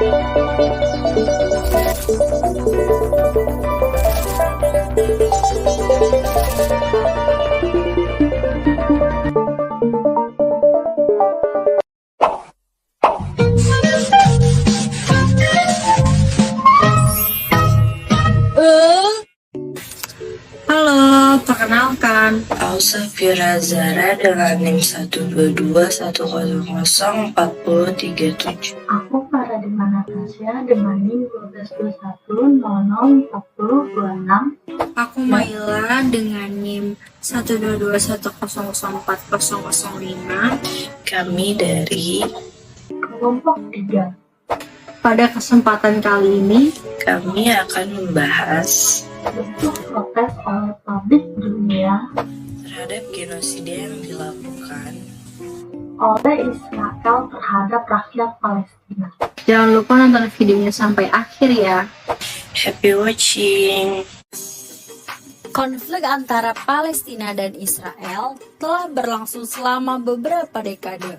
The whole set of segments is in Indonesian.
Halo, perkenalkan. Alsafira Zara dengan NIM 122100437. Aku Paradima Natasha dengan NIM 1221004026. Aku Maila dengan NIM 122100405. Kami dari Kelompok 3. Pada kesempatan kali ini, kami akan membahas Bentuk protes oleh publik dunia terhadap genosida yang dilakukan oleh Israel terhadap rakyat Palestina. jangan lupa nonton videonya sampai akhir ya. Happy watching. Konflik antara Palestina dan Israel telah berlangsung selama beberapa dekade.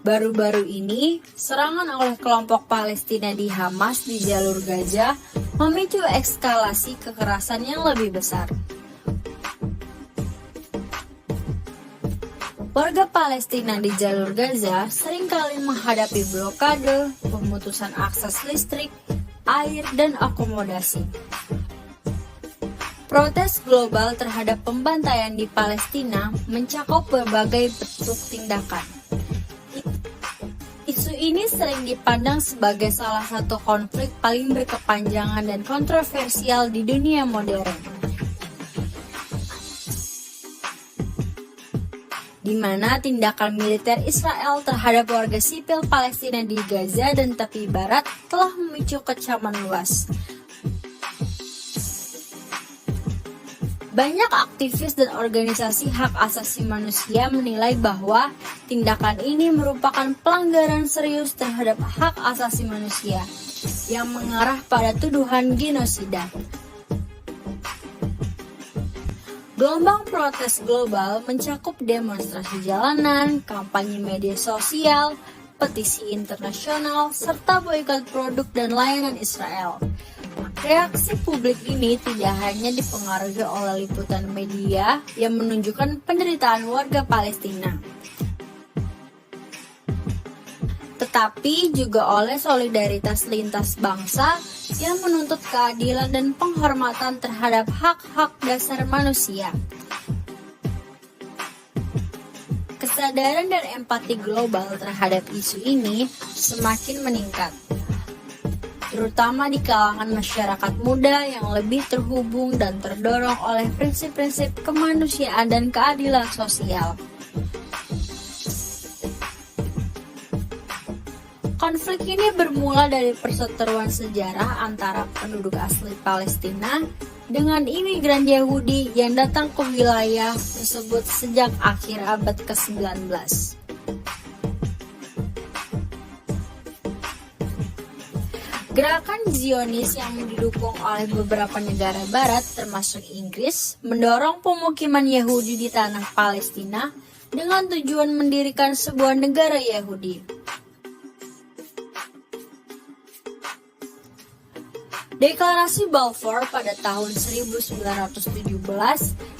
Baru-baru ini, serangan oleh kelompok Palestina di Hamas di jalur Gaza memicu eskalasi kekerasan yang lebih besar. Warga Palestina di jalur Gaza seringkali menghadapi blokade, pemutusan akses listrik, air, dan akomodasi. Protes global terhadap pembantaian di Palestina mencakup berbagai bentuk tindakan. Isu ini sering dipandang sebagai salah satu konflik paling berkepanjangan dan kontroversial di dunia modern, di mana tindakan militer Israel terhadap warga sipil Palestina di Gaza dan tepi barat telah memicu kecaman luas. Banyak aktivis dan organisasi hak asasi manusia menilai bahwa tindakan ini merupakan pelanggaran serius terhadap hak asasi manusia yang mengarah pada tuduhan genosida. Gelombang protes global mencakup demonstrasi jalanan, kampanye media sosial, petisi internasional, serta boikot produk dan layanan Israel. Reaksi publik ini tidak hanya dipengaruhi oleh liputan media yang menunjukkan penderitaan warga Palestina, tetapi juga oleh solidaritas lintas bangsa yang menuntut keadilan dan penghormatan terhadap hak-hak dasar manusia. Kesadaran dan empati global terhadap isu ini semakin meningkat, terutama di kalangan masyarakat muda yang lebih terhubung dan terdorong oleh prinsip-prinsip kemanusiaan dan keadilan sosial. Konflik ini bermula dari perseteruan sejarah antara penduduk asli Palestina dengan imigran Yahudi yang datang ke wilayah tersebut sejak akhir abad ke-19. Gerakan Zionis yang didukung oleh beberapa negara barat termasuk Inggris mendorong pemukiman Yahudi di tanah Palestina dengan tujuan mendirikan sebuah negara Yahudi. Deklarasi Balfour pada tahun 1917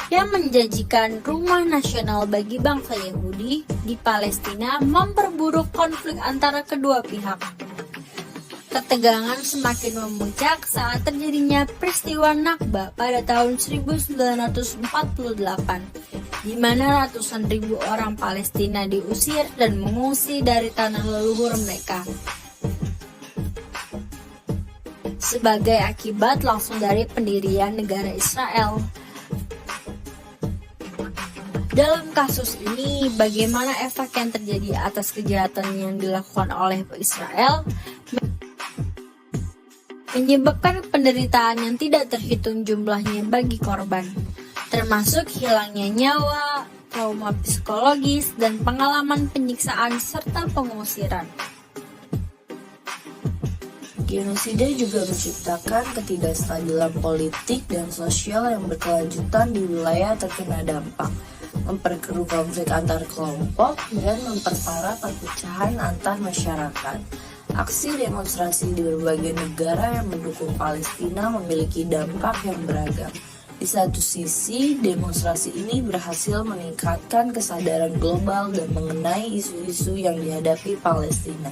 yang menjanjikan rumah nasional bagi bangsa Yahudi di Palestina memperburuk konflik antara kedua pihak. Ketegangan semakin memuncak saat terjadinya peristiwa Nakba pada tahun 1948, di mana ratusan ribu orang Palestina diusir dan mengungsi dari tanah leluhur mereka. Sebagai akibat langsung dari pendirian negara Israel. Dalam kasus ini, bagaimana efek yang terjadi atas kejahatan yang dilakukan oleh Israel menyebabkan penderitaan yang tidak terhitung jumlahnya bagi korban, termasuk hilangnya nyawa, trauma psikologis, dan pengalaman penyiksaan serta pengusiran. Genosida juga menciptakan ketidakstabilan politik dan sosial yang berkelanjutan di wilayah terkena dampak, memperkeruh konflik antar kelompok, dan memperparah perpecahan antar masyarakat. Aksi demonstrasi di berbagai negara yang mendukung Palestina memiliki dampak yang beragam. Di satu sisi, demonstrasi ini berhasil meningkatkan kesadaran global dan mengenai isu-isu yang dihadapi Palestina,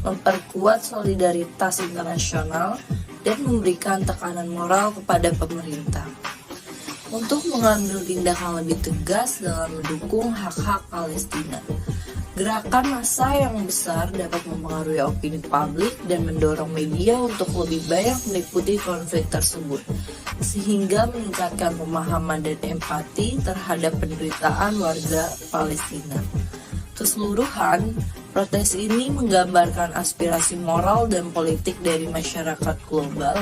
memperkuat solidaritas internasional, dan memberikan tekanan moral kepada pemerintah untuk mengambil tindakan lebih tegas dalam mendukung hak-hak Palestina. Gerakan massa yang besar dapat mempengaruhi opini publik dan mendorong media untuk lebih banyak meliputi konflik tersebut, sehingga meningkatkan pemahaman dan empati terhadap penderitaan warga Palestina. Keseluruhan, protes ini menggambarkan aspirasi moral dan politik dari masyarakat global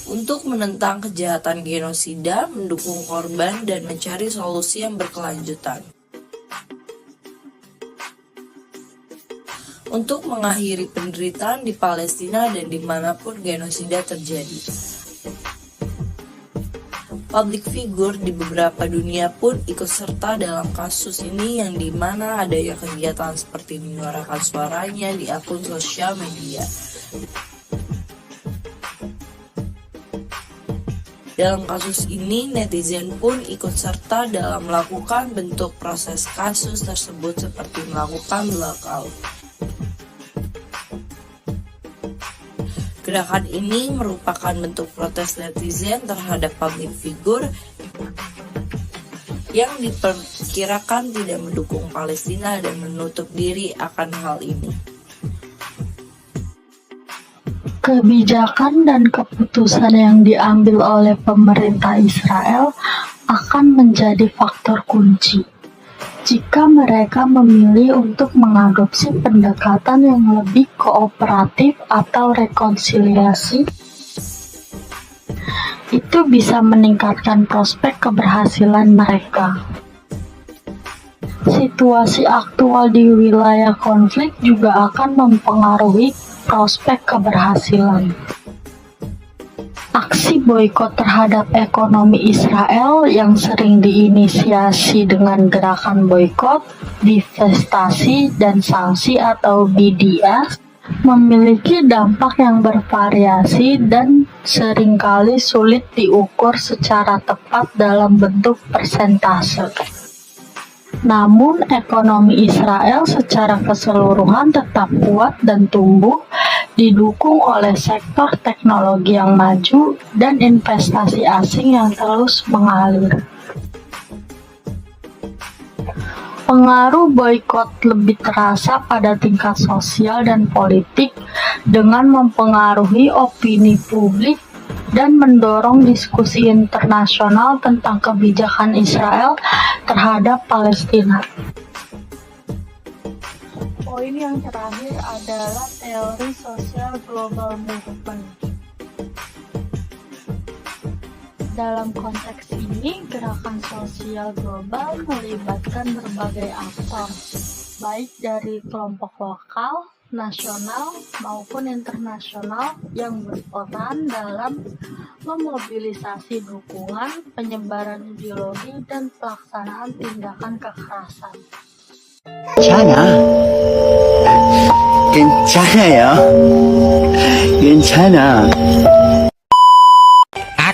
untuk menentang kejahatan genosida, mendukung korban, dan mencari solusi yang berkelanjutan. Untuk mengakhiri penderitaan di Palestina dan dimanapun genosida terjadi. Public figure di beberapa dunia pun ikut serta dalam kasus ini, yang dimana adanya kegiatan seperti menyuarakan suaranya di akun sosial media. Dalam kasus ini, netizen pun ikut serta dalam melakukan bentuk proses kasus tersebut seperti melakukan blackout. Gerakan ini merupakan bentuk protes netizen terhadap public figure yang diperkirakan tidak mendukung Palestina dan menutup diri akan hal ini. Kebijakan dan keputusan yang diambil oleh pemerintah Israel akan menjadi faktor kunci jika mereka memilih untuk mengadopsi pendekatan yang lebih kooperatif atau rekonsiliasi. Itu bisa meningkatkan prospek keberhasilan mereka. Situasi aktual di wilayah konflik juga akan mempengaruhi prospek keberhasilan. Aksi boikot terhadap ekonomi Israel yang sering diinisiasi dengan gerakan boikot, divestasi, dan sanksi atau BDS memiliki dampak yang bervariasi dan seringkali sulit diukur secara tepat dalam bentuk persentase. Namun, ekonomi Israel secara keseluruhan tetap kuat dan tumbuh, didukung oleh sektor teknologi yang maju dan investasi asing yang terus mengalir. Pengaruh boikot lebih terasa pada tingkat sosial dan politik dengan mempengaruhi opini publik dan mendorong diskusi internasional tentang kebijakan Israel terhadap Palestina. Poin yang terakhir adalah teori sosial global movement. Dalam konteks ini, gerakan sosial global melibatkan berbagai aktor, baik dari kelompok lokal, nasional, maupun internasional yang berperan dalam memobilisasi dukungan, penyebaran ideologi, dan pelaksanaan tindakan kekerasan. 괜찮아요. 괜찮아.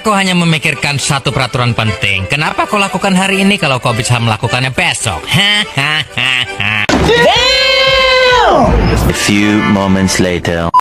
Aku hanya memikirkan satu peraturan penting. Kenapa kau lakukan hari ini kalau kau bisa melakukannya besok? A few moments later.